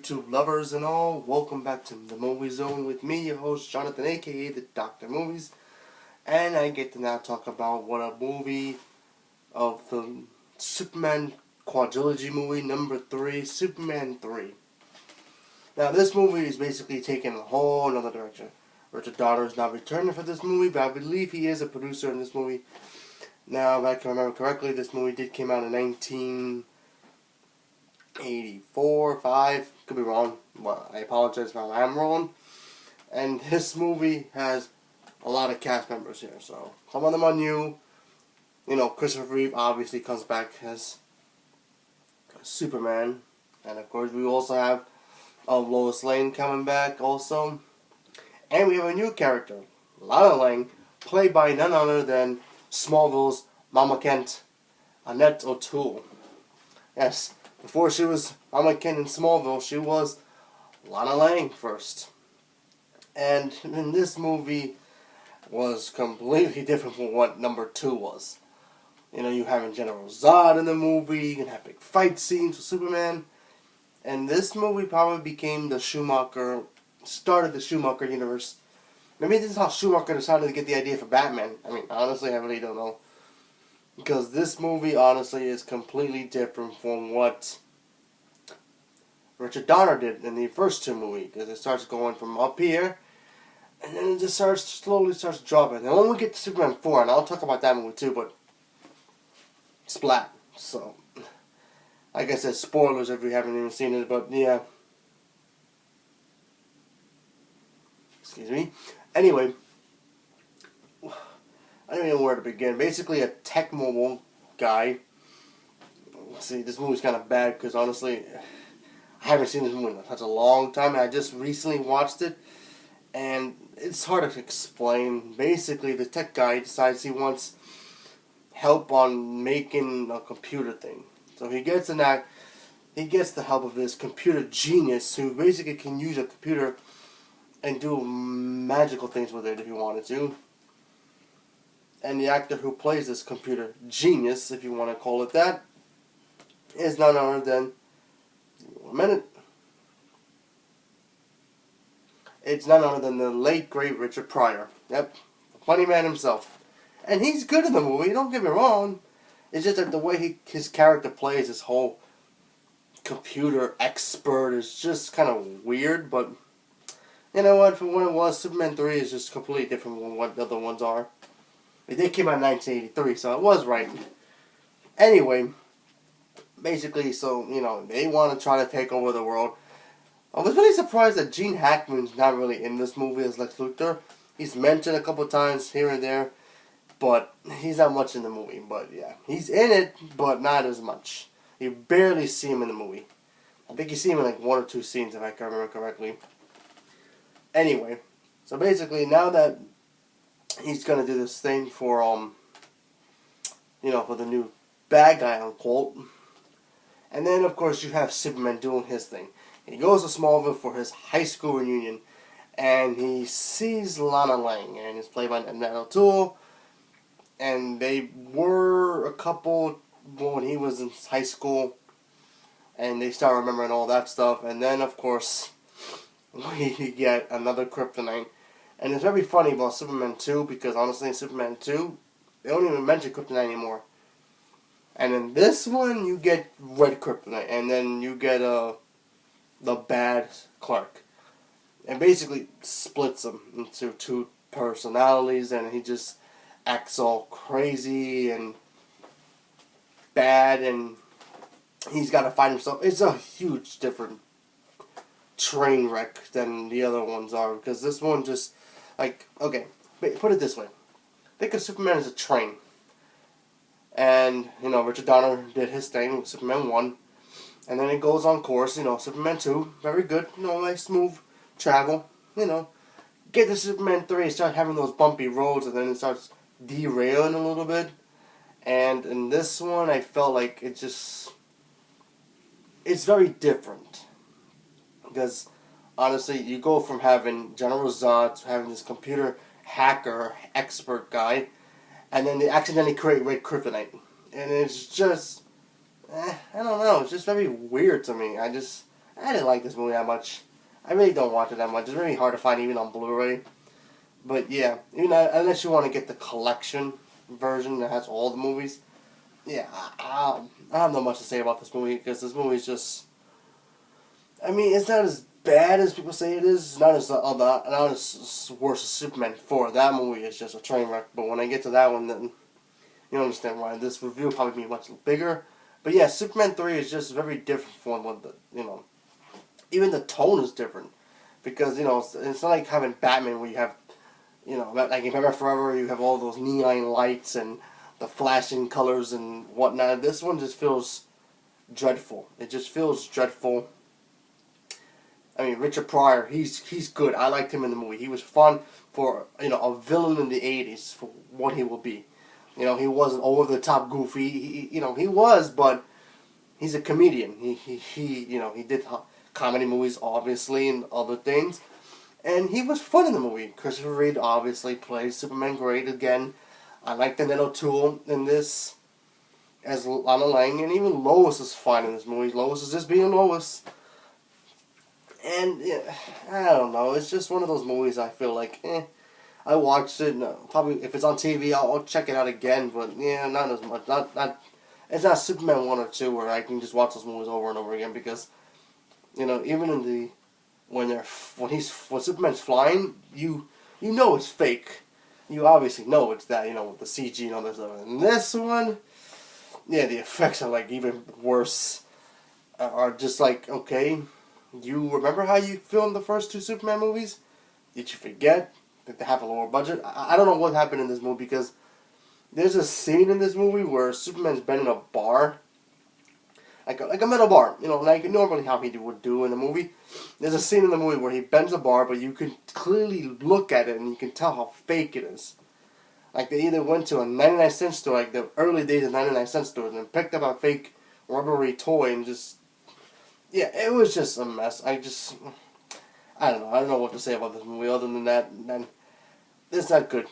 YouTube lovers and all, welcome back to the Movie Zone with me, your host Jonathan, aka the Dr. Movies, and I get to now talk about what a movie of the Superman quadrilogy movie number 3, Superman 3. Now this movie is basically taking a whole another direction. Richard Donner is not returning for this movie, but I believe he is a producer in this movie. Now, if I can remember correctly, this movie came out in 1984, 5, could be wrong. Well, I apologize if I am wrong. And this movie has a lot of cast members here, so some of them are new. You know, Christopher Reeve obviously comes back as Superman, and of course we also have Lois Lane coming back also, and we have a new character, Lana Lang, played by none other than Smallville's Mama Kent, Annette O'Toole. Yes. Before she was Mama Kent in Smallville, she was Lana Lang first. And in this movie was completely different from what number 2 was. You know, you having General Zod in the movie, you can have big fight scenes with Superman. And this movie probably became started the Schumacher universe. Maybe this is how Schumacher decided to get the idea for Batman. I mean, honestly, I really don't know. Because this movie, honestly, is completely different from what Richard Donner did in the first 2 movies. Because it starts going from up here, and then it just slowly starts dropping. And when we get to Superman 4, and I'll talk about that movie too, but splat. So, like I said, spoilers if you haven't even seen it, but yeah. Excuse me. Anyway, I don't even know where to begin. Basically, a tech mobile guy. See, this movie's kind of bad because honestly, I haven't seen this movie in such a long time. And I just recently watched it, and it's hard to explain. Basically, the tech guy decides he wants help on making a computer thing. So he gets the help of this computer genius who basically can use a computer and do magical things with it if he wanted to. And the actor who plays this computer genius, if you want to call it that, is none other than... It's none other than the late, great Richard Pryor. Yep, the funny man himself. And he's good in the movie, don't get me wrong. It's just that the way his character plays, this whole computer expert, is just kind of weird, but... You know what, from what it was, Superman 3 is just completely different from what the other ones are. They came out in 1983, so it was right. Anyway, basically, so, you know, they want to try to take over the world. I was really surprised that Gene Hackman's not really in this movie as Lex Luthor. He's mentioned a couple times here and there, but he's not much in the movie. But yeah, he's in it, but not as much. You barely see him in the movie. I think you see him in like 1 or 2 scenes, if I can remember correctly. Anyway, so basically, now that he's gonna do this thing for you know, for the new bad guy, unquote. And then of course you have Superman doing his thing. He goes to Smallville for his high school reunion, and he sees Lana Lang, and it's played by Annette O'Toole. And they were a couple when he was in high school, and they start remembering all that stuff. And then of course we get another kryptonite. And it's very funny about Superman 2, because honestly in Superman 2, they don't even mention kryptonite anymore. And in this one, you get red kryptonite, and then you get the bad Clark. And basically splits him into 2 personalities, and he just acts all crazy and bad, and he's got to fight himself. It's a huge different train wreck than the other ones are, because this one just... Like, okay, put it this way. Think of Superman as a train. And, you know, Richard Donner did his thing with Superman 1. And then it goes on course, you know, Superman 2, very good, you know, nice smooth travel, you know. Get to Superman 3, start having those bumpy roads, and then it starts derailing a little bit. And in this one, I felt like it's very different. Because... honestly, you go from having General Zod to having this computer hacker expert guy, and then they accidentally create red kryptonite. And it's just, I don't know, it's just very weird to me. I didn't like this movie that much. I really don't watch it that much. It's really hard to find even on Blu-ray. But yeah, unless you want to get the collection version that has all the movies, yeah, I have not much to say about this movie because this movie is just. I mean, it's not as bad as people say it is. It's not as not as worse as Superman 4. That movie is just a train wreck. But when I get to that one, then you understand why this review will probably be much bigger. But yeah, Superman 3 is just very different from what even the tone is different. Because, it's not like having Batman where you have, like in Batman Forever, you have all those neon lights and the flashing colors and whatnot. This one just feels dreadful. It just feels dreadful. I mean, Richard Pryor, he's good. I liked him in the movie. He was fun for, a villain in the 80s for what he will be. He wasn't over the top goofy. He was, but he's a comedian. He did comedy movies, obviously, and other things. And he was fun in the movie. Christopher Reeve obviously plays Superman great again. I like Annette O'Toole in this as Lana Lang, and even Lois is fine in this movie. Lois is just being Lois. And, yeah, I don't know, it's just one of those movies I feel like, I watched it, probably, if it's on TV, I'll check it out again, but, yeah, not as much, it's not Superman 1 or 2 where I can just watch those movies over and over again, because, even in the, when Superman's flying, you know it's fake. You obviously know it's that, with the CG and all this stuff. And this one, yeah, the effects are, like, even worse, are just like, okay, you remember how you filmed the first two Superman movies? Did you forget that they have a lower budget? I don't know what happened in this movie because there's a scene in this movie where Superman's been in a bar, like a metal bar, like normally how he would do in a movie. There's a scene in the movie where he bends a bar, but you can clearly look at it and you can tell how fake it is. Like they either went to a 99-cent store, like the early days of 99-cent stores, and picked up a fake rubbery toy and just. Yeah, it was just a mess. I don't know. I don't know what to say about this movie other than that. It's not good.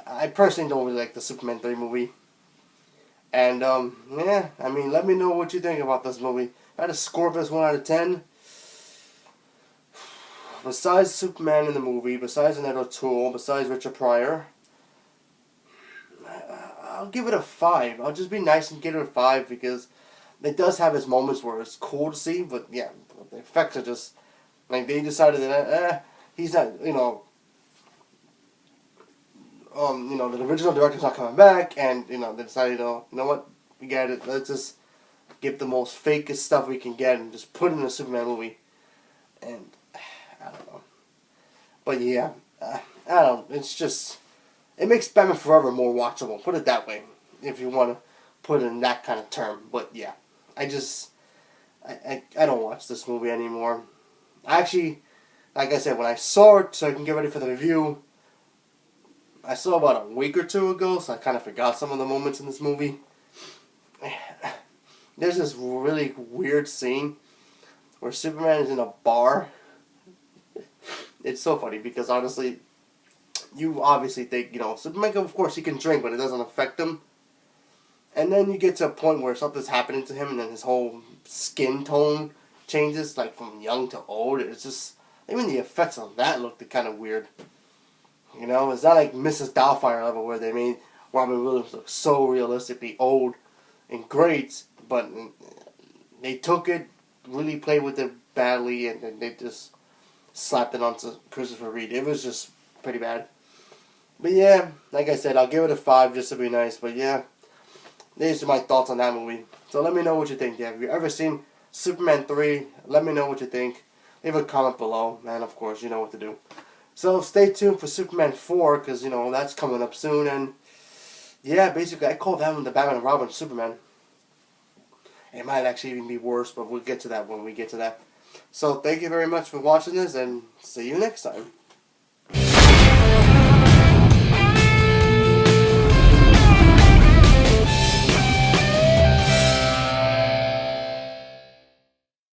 I personally don't really like the Superman 3 movie. And, yeah, I mean, let me know what you think about this movie. If I had to score this 1 out of 10, besides Superman in the movie, besides Annette O'Toole, besides Richard Pryor, I'll give it a 5. I'll just be nice and give it a 5 because it does have its moments where it's cool to see, but yeah, the effects are just, like, they decided that, he's not, the original director's not coming back, and, they decided, you know what, we get it, let's just get the most fakest stuff we can get and just put it in a Superman movie, and, I don't know, but yeah, it's just, it makes Batman Forever more watchable, put it that way, if you want to put it in that kind of term, but yeah. I don't watch this movie anymore. Actually, like I said, when I saw it, so I can get ready for the review, I saw about a week or two ago, so I kind of forgot some of the moments in this movie. There's this really weird scene where Superman is in a bar. It's so funny because honestly, you obviously think, Superman, of course, he can drink, but it doesn't affect him. And then you get to a point where something's happening to him and then his whole skin tone changes, like from young to old. It's just, even the effects on that looked kind of weird. It's not like Mrs. Doubtfire level where they made Robin Williams look so realistically old and great, but they took it, really played with it badly, and then they just slapped it onto Christopher Reeve. It was just pretty bad. But yeah, like I said, I'll give it a 5 just to be nice, but yeah. These are my thoughts on that movie. So let me know what you think. Have you ever seen Superman 3? Let me know what you think. Leave a comment below. And of course, you know what to do. So stay tuned for Superman 4. Because, that's coming up soon. And yeah, basically, I call that one the Batman and Robin Superman. It might actually even be worse. But we'll get to that when we get to that. So thank you very much for watching this. And see you next time.